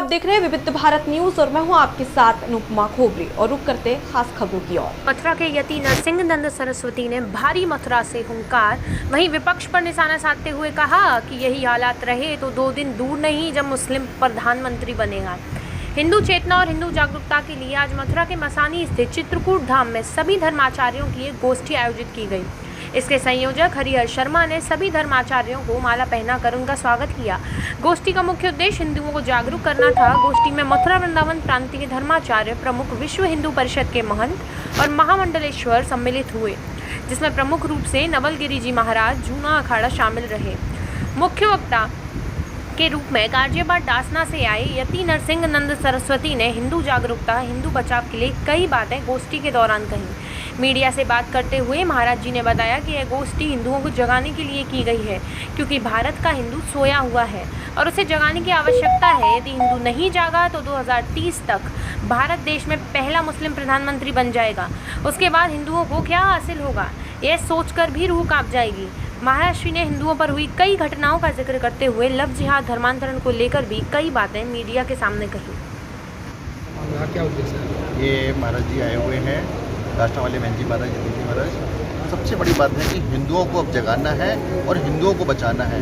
आप देख रहे हैं विविध भारत न्यूज और मैं हूं आपके साथ अनुपमा खोबरी और रुक करते खास खबरों की ओर। मथुरा के यति नरसिंह सरस्वती ने भारी मथुरा से हुंकार। वहीं विपक्ष पर निशाना साधते हुए कहा कि यही हालात रहे तो 2 दिन दूर नहीं जब मुस्लिम प्रधानमंत्री बनेगा। हिंदू चेतना और हिंदू जागरूकता के लिए आज मथुरा के मसानी स्थित चित्रकूट धाम में सभी धर्माचार्यों की एक गोष्ठी आयोजित की गई। इसके संयोजक हरिहर शर्मा ने सभी धर्माचार्यों को माला पहनाकर उनका स्वागत किया। गोष्ठी का मुख्य उद्देश्य हिंदुओं को जागरूक करना था। गोष्ठी में मथुरा वृंदावन प्रांत के धर्माचार्य, प्रमुख विश्व हिंदू परिषद के महंत और महामंडलेश्वर सम्मिलित हुए, जिसमें प्रमुख रूप से नवलगिरी जी महाराज जूना अखाड़ा शामिल रहे। मुख्य वक्ता के रूप में गाजियाबाद डासना से आए यति नरसिंह सरस्वती ने हिंदू जागरूकता, हिंदू बचाव के लिए कई बातें गोष्ठी के दौरान कही। मीडिया से बात करते हुए महाराज जी ने बताया कि यह गोष्ठी हिंदुओं को जगाने के लिए की गई है, क्योंकि भारत का हिंदू सोया हुआ है और उसे जगाने की आवश्यकता है। यदि हिंदू नहीं जागा तो 2030 तक भारत देश में पहला मुस्लिम प्रधानमंत्री बन जाएगा। उसके बाद हिंदुओं को क्या हासिल होगा, यह सोचकर भी रूह कांप जाएगी। महाराज श्री ने हिंदुओं पर हुई कई घटनाओं का जिक्र करते हुए लव जिहाद, धर्मांतरण को लेकर भी कई बातें मीडिया के सामने कही। क्या उद्देश्य है? ये महाराज जी आए हुए हैं, राष्ट्र वाले बहन जी महाराज, जी महाराज। सबसे बड़ी बात है कि हिंदुओं को अब जगाना है और हिंदुओं को बचाना है।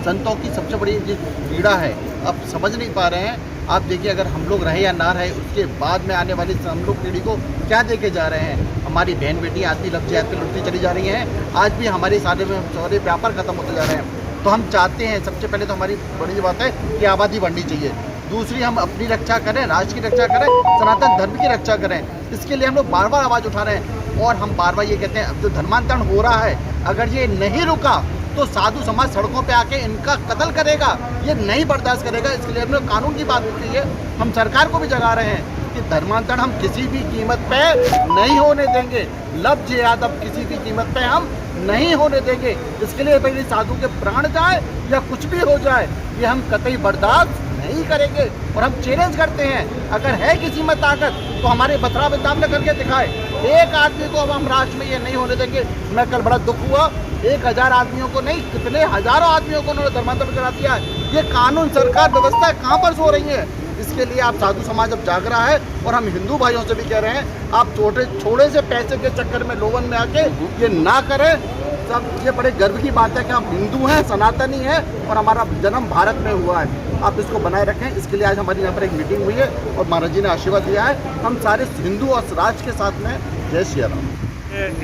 संतों की सबसे बड़ी जो पीड़ा है अब समझ नहीं पा रहे हैं। आप देखिए, अगर हम लोग रहे या ना रहे, उसके बाद में आने वाली हम लोग पीढ़ी को क्या देके जा रहे हैं। हमारी बहन बेटी आज भी लव जिहाद पे लुटती चली जा रही हैं। आज भी हमारे सारे व्यापार खत्म होते जा रहे हैं। तो हम चाहते हैं, सबसे पहले तो हमारी बड़ी बात है कि आबादी बढ़नी चाहिए। दूसरी, हम अपनी रक्षा करें, राष्ट्र की रक्षा करें, सनातन धर्म की रक्षा करें। इसके लिए हम लोग बार बार आवाज़ उठा रहे हैं और हम बार बार ये कहते हैं, अब जो धर्मांतरण हो रहा है, अगर ये नहीं रुका तो साधु समाज सड़कों पे आके इनका कत्ल करेगा। ये नहीं बर्दाश्त करेगा। इसके लिए हमने कानून की बात की है। हम सरकार को भी जगा रहे हैं कि धर्मांतरण हम किसी भी कीमत पे नहीं होने देंगे। लव जिहाद अब किसी भी कीमत पे हम नहीं होने देंगे। इसके लिए पहले साधु के प्राण जाए या कुछ भी हो जाए, ये हम कतई बर्दाश्त नहीं करेंगे। और हम चैलेंज करते हैं, अगर है किसी में ताकत तो हमारे मथुरा वृंदावन में करके दिखाए। एक आदमी को अब हम राष्ट्र में ये नहीं होने देंगे। मैं कल बड़ा दुख हुआ, 1000 आदमियों को नहीं, कितने हजारों आदमियों को उन्होंने धर्मांतरण करा दिया। ये कानून, सरकार, व्यवस्था कहाँ पर सो रही है? इसके लिए आप साधु समाज अब जाग रहा है और हम हिंदू भाइयों से भी कह रहे हैं, आप छोटे से पैसे के चक्कर में लोगन में आके ये ना करें। सब ये बड़े गर्व की बात है कि हम हिंदू हैं, सनातनी हैं और हमारा जन्म भारत में हुआ है। आप इसको बनाए रखें। इसके लिए आज हमारी यहाँ पर एक मीटिंग हुई है और महाराज जी ने आशीर्वाद दिया है। हम सारे हिंदू और राष्ट्र के साथ में। जय श्री राम।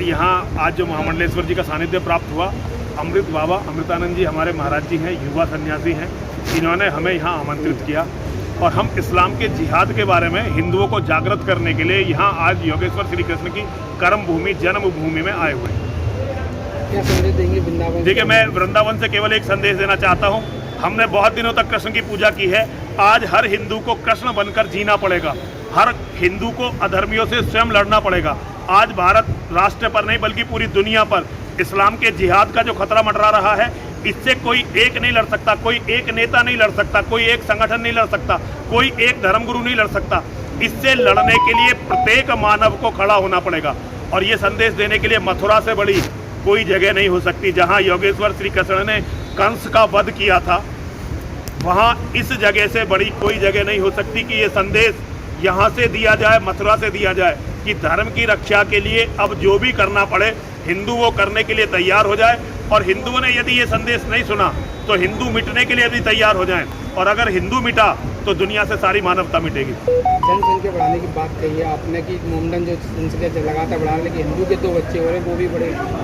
यहाँ आज जो महामंडलेश्वर जी का सानिध्य प्राप्त हुआ, अमृत बाबा अमृतानंद जी हमारे महाराज जी हैं, युवा सन्यासी हैं। इन्होंने हमें यहाँ आमंत्रित किया और हम इस्लाम के जिहाद के बारे में हिंदुओं को जागृत करने के लिए यहाँ आज योगेश्वर श्री कृष्ण की कर्म भूमि, जन्मभूमि में आए हुए हैं। क्या संदेश देंगे वृंदावन? देखिए, मैं वृंदावन से केवल एक संदेश देना चाहता हूँ। हमने बहुत दिनों तक कृष्ण की पूजा की है। आज हर हिंदू को कृष्ण बनकर जीना पड़ेगा। हर हिंदू को अधर्मियों से स्वयं लड़ना पड़ेगा। आज भारत राष्ट्र पर नहीं बल्कि पूरी दुनिया पर इस्लाम के जिहाद का जो खतरा मंडरा रहा है, इससे कोई एक नहीं लड़ सकता, कोई एक नेता नहीं लड़ सकता, कोई एक संगठन नहीं लड़ सकता, कोई एक धर्मगुरु नहीं लड़ सकता। इससे लड़ने के लिए प्रत्येक मानव को खड़ा होना पड़ेगा। और ये संदेश देने के लिए मथुरा से बड़ी कोई जगह नहीं हो सकती। जहाँ योगेश्वर श्री कृष्ण ने कंस का वध किया था, वहाँ इस जगह से बड़ी कोई जगह नहीं हो सकती कि ये संदेश यहाँ से दिया जाए, मथुरा से दिया जाए कि धर्म की रक्षा के लिए अब जो भी करना पड़े हिंदू वो करने के लिए तैयार हो जाए। और हिंदुओं ने यदि ये संदेश नहीं सुना तो हिंदू मिटने के लिए भी तैयार हो जाएं। और अगर हिंदू मिटा तो दुनिया से सारी मानवता मिटेगी। जनसंख्या बढ़ाने की बात कही है आपने कि मोमडन जो जनसंख्या लगातार बढ़ा रहे, लेकिन हिंदू के 2 बच्चे हो रहे हैं,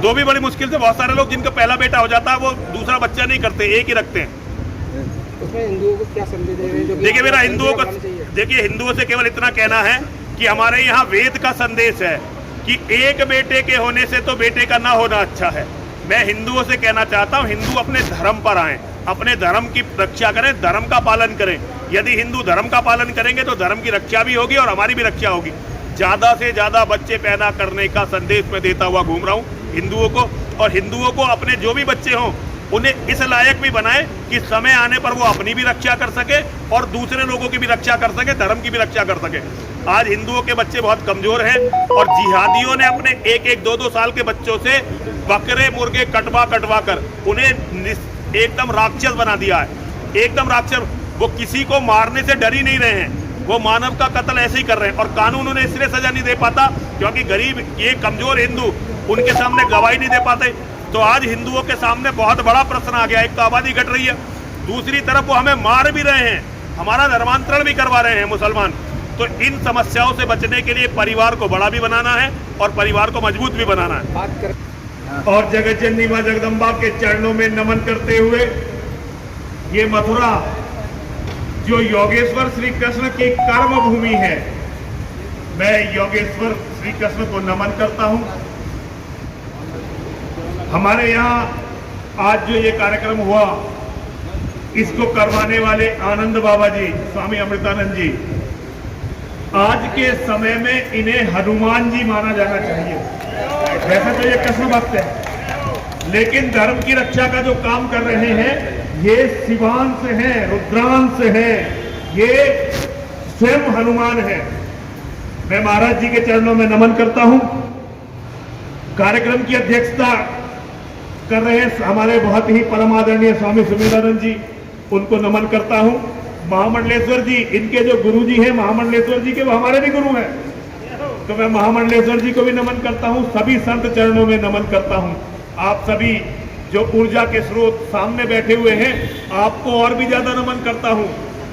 वो भी बड़ी मुश्किल से। बहुत सारे लोग जिनका पहला बेटा हो जाता है वो दूसरा बच्चा नहीं करते, एक ही रखते हैं। उसमें हिंदुओं को क्या संदेश दे रहे हैं? देखिए, मेरा हिंदुओं से केवल इतना कहना है कि हमारे यहाँ वेद का संदेश है कि एक बेटे के होने से तो बेटे का ना होना अच्छा है। मैं हिंदुओं से कहना चाहता हूँ, हिंदू अपने धर्म पर आएं, अपने धर्म की रक्षा करें, धर्म का पालन करें। यदि हिंदू धर्म का पालन करेंगे तो धर्म की रक्षा भी होगी और हमारी भी रक्षा होगी। ज़्यादा से ज़्यादा बच्चे पैदा करने का संदेश मैं देता हुआ घूम रहा हूँ हिंदुओं को। और हिंदुओं को अपने जो भी बच्चे हों उन्हें इस लायक भी बनाए कि समय आने पर वो अपनी भी रक्षा कर सके और दूसरे लोगों की भी रक्षा कर सके, धर्म की भी रक्षा कर सके। आज हिंदुओं के बच्चे बहुत कमजोर हैं और जिहादियों ने अपने 1-1, 2-2 साल के बच्चों से बकरे मुर्गे कटवा कर उन्हें एकदम राक्षस बना दिया है, एकदम राक्षस। वो किसी को मारने से डर ही नहीं रहे हैं, वो मानव का कत्ल ऐसे ही कर रहे हैं। और कानून उन्हें इसलिए सजा नहीं दे पाता क्योंकि गरीब ये कमजोर हिंदू उनके सामने गवाही नहीं दे पाते। तो आज हिंदुओं के सामने बहुत बड़ा प्रश्न आ गया। एक तो आबादी घट रही है, दूसरी तरफ वो हमें मार भी रहे हैं, हमारा धर्मांतरण भी करवा रहे हैं मुसलमान। तो इन समस्याओं से बचने के लिए परिवार को बड़ा भी बनाना है और परिवार को मजबूत भी बनाना है। बात कर और जगत जननी मां जगदम्बा के चरणों में नमन करते हुए ये मथुरा जो योगेश्वर श्री कृष्ण की कर्म भूमि है, मैं योगेश्वर श्री कृष्ण को नमन करता हूं। हमारे यहाँ आज जो ये कार्यक्रम हुआ, इसको करवाने वाले आनंद बाबा जी, स्वामी अमृतानंद जी, आज के समय में इन्हें हनुमान जी माना जाना चाहिए। वैसे तो ये कृष्ण भक्त है, लेकिन धर्म की रक्षा का जो काम कर रहे हैं ये शिवांश हैं, रुद्रांश हैं, ये स्वयं हनुमान है। मैं महाराज जी के चरणों में नमन करता हूं। कार्यक्रम की अध्यक्षता कर रहे हैं हमारे बहुत ही परम आदरणीय स्वामी सुमेधानंद जी, उनको नमन करता हूं। महामंडलेश्वर जी, इनके जो गुरु जी हैं महामंडलेश्वर जी के, वो हमारे भी गुरु हैं, तो मैं महामंडलेश्वर जी को भी नमन करता हूं। सभी संत चरणों में नमन करता हूं। आप सभी जो ऊर्जा के स्रोत सामने बैठे हुए हैं, आपको और भी ज्यादा नमन करता हूं,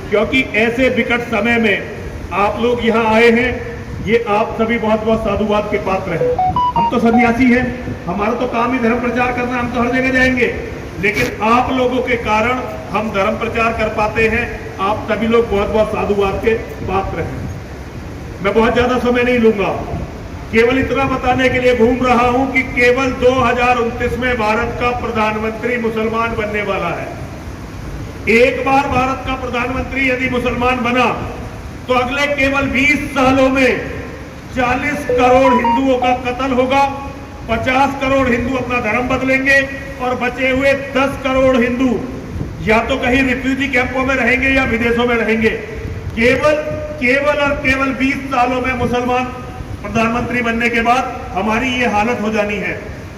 क्योंकि ऐसे विकट समय में आप लोग यहाँ आए हैं। ये आप सभी बहुत बहुत साधुवाद के पात्र हैं। हम तो सन्यासी हैं, हमारा तो काम ही धर्म प्रचार करना, हम तो हर जगह जाएंगे, लेकिन आप लोगों के कारण हम धर्म प्रचार कर पाते हैं। आप सभी लोग बहुत बहुत साधुवाद के पात्र हैं। मैं बहुत ज्यादा समय नहीं लूंगा, केवल इतना बताने के लिए घूम रहा हूं कि केवल 2029 में भारत का प्रधानमंत्री मुसलमान बनने वाला है। एक बार भारत का प्रधानमंत्री यदि मुसलमान बना तो अगले केवल 20 सालों में 40 करोड़ हिंदुओं का कत्ल होगा, 50 करोड़ हिंदू अपना धर्म बदलेंगे और बचे हुए 10 करोड़ हिंदू या तो कहीं रिफ्यूजी कैंपों में रहेंगे या विदेशों में रहेंगे। केवल और केवल 20 सालों में मुसलमान प्रधानमंत्री बनने के बाद हमारी ये हालत हो जानी है।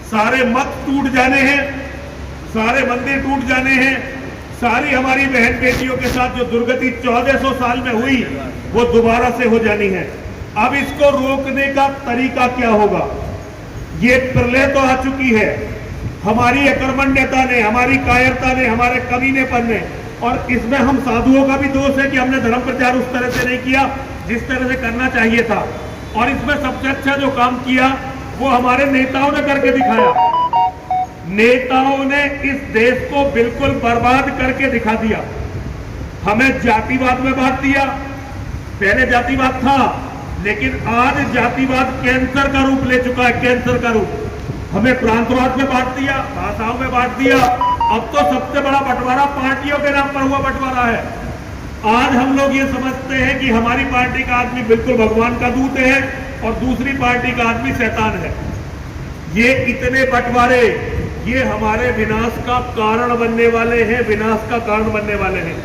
सारे मत टूट जाने हैं, सारे मंदिर टूट जाने हैं, सारी हमारी बहन बेटियों के साथ जो दुर्गति 1400 साल में हुई वो दोबारा से हो जानी है। अब इसको रोकने का तरीका क्या होगा? ये प्रलय तो आ चुकी है, हमारी अकर्मण्यता ने, हमारी कायरता ने, हमारे कमीनेपन ने, और इसमें हम साधुओं का भी दोष है कि हमने धर्म प्रचार उस तरह से नहीं किया जिस तरह से करना चाहिए था। और इसमें सबसे अच्छा जो काम किया वो हमारे नेताओं ने करके दिखाया। नेताओं ने इस देश को बिल्कुल बर्बाद करके दिखा दिया। हमें जातिवाद में बांट दिया। पहले जातिवाद था, लेकिन आज जातिवाद कैंसर का रूप ले चुका है, कैंसर का रूप। हमें प्रांतवाद में बांट दिया, भाषाओं में बांट दिया। अब तो सबसे बड़ा बंटवारा पार्टियों के नाम पर हुआ बंटवारा है। आज हम लोग ये समझते हैं कि हमारी पार्टी का आदमी बिल्कुल भगवान का दूत है और दूसरी पार्टी का आदमी शैतान है। ये इतने बंटवारे ये हमारे विनाश का कारण बनने वाले हैं, विनाश का कारण बनने वाले हैं।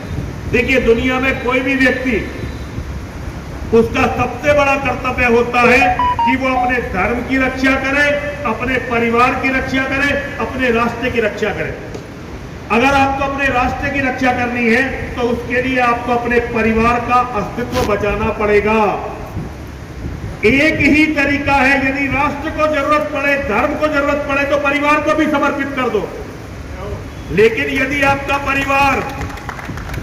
देखिए, दुनिया में कोई भी व्यक्ति, उसका सबसे बड़ा कर्तव्य होता है कि वो अपने धर्म की रक्षा करे, अपने परिवार की रक्षा करे, अपने राष्ट्र की रक्षा करे। अगर आपको अपने राष्ट्र की रक्षा करनी है तो उसके लिए आपको अपने परिवार का अस्तित्व बचाना पड़ेगा। एक ही तरीका है, यदि राष्ट्र को जरूरत पड़े, धर्म को जरूरत पड़े तो परिवार को भी समर्पित कर दो। लेकिन यदि आपका परिवार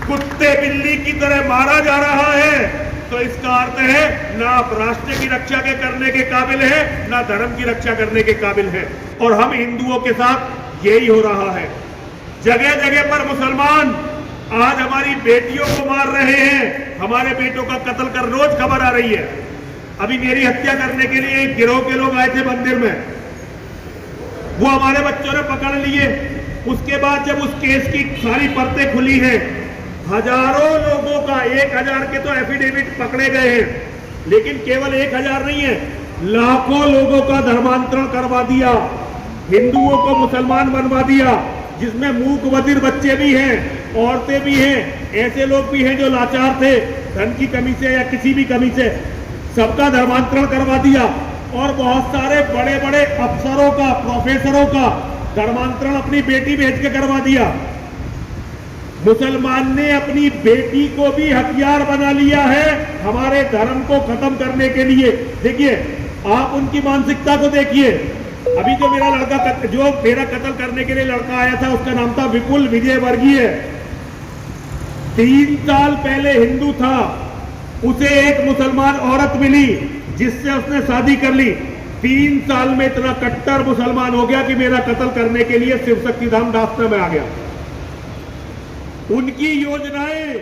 कुत्ते बिल्ली की तरह मारा जा रहा है तो इसका अर्थ है ना आप राष्ट्र की रक्षा के करने के काबिल है, ना धर्म की रक्षा करने के काबिल है। और हम हिंदुओं के साथ यही हो रहा है। जगह जगह पर मुसलमान आज हमारी बेटियों को मार रहे हैं, हमारे बेटों का कत्ल कर, रोज खबर आ रही है। अभी मेरी हत्या करने के लिए एक गिरोह के लोग आए थे मंदिर में, वो हमारे बच्चों ने पकड़ लिए। उसके बाद जब उस केस की सारी परतें खुली हैं, हजारों लोगों का, 1000 के तो एफिडेविट पकड़े गए हैं, लेकिन केवल 1000 नहीं है, लाखों लोगों का धर्मांतरण करवा दिया, हिंदुओं को मुसलमान बनवा दिया, जिसमें मूक बधिर बच्चे भी हैं, औरतें भी हैं, ऐसे लोग भी हैं जो लाचार थे धन की कमी से या किसी भी कमी से, सबका धर्मांतरण करवा दिया। और बहुत सारे बड़े बड़े अफसरों का, प्रोफेसरों का धर्मांतरण अपनी बेटी भेज के करवा दिया। मुसलमान ने अपनी बेटी को भी हथियार बना लिया है हमारे धर्म को खत्म करने के लिए। देखिए, आप उनकी मानसिकता को देखिए। अभी जो मेरा कत्ल करने के लिए लड़का आया था, उसका नाम था विपुल विजय वर्गीय। 3 साल पहले हिंदू था, उसे एक मुसलमान औरत मिली जिससे उसने शादी कर ली। 3 साल में इतना कट्टर मुसलमान हो गया कि मेरा कत्ल करने के लिए शिव शक्ति धाम दास्ता में आ गया। उनकी योजनाएं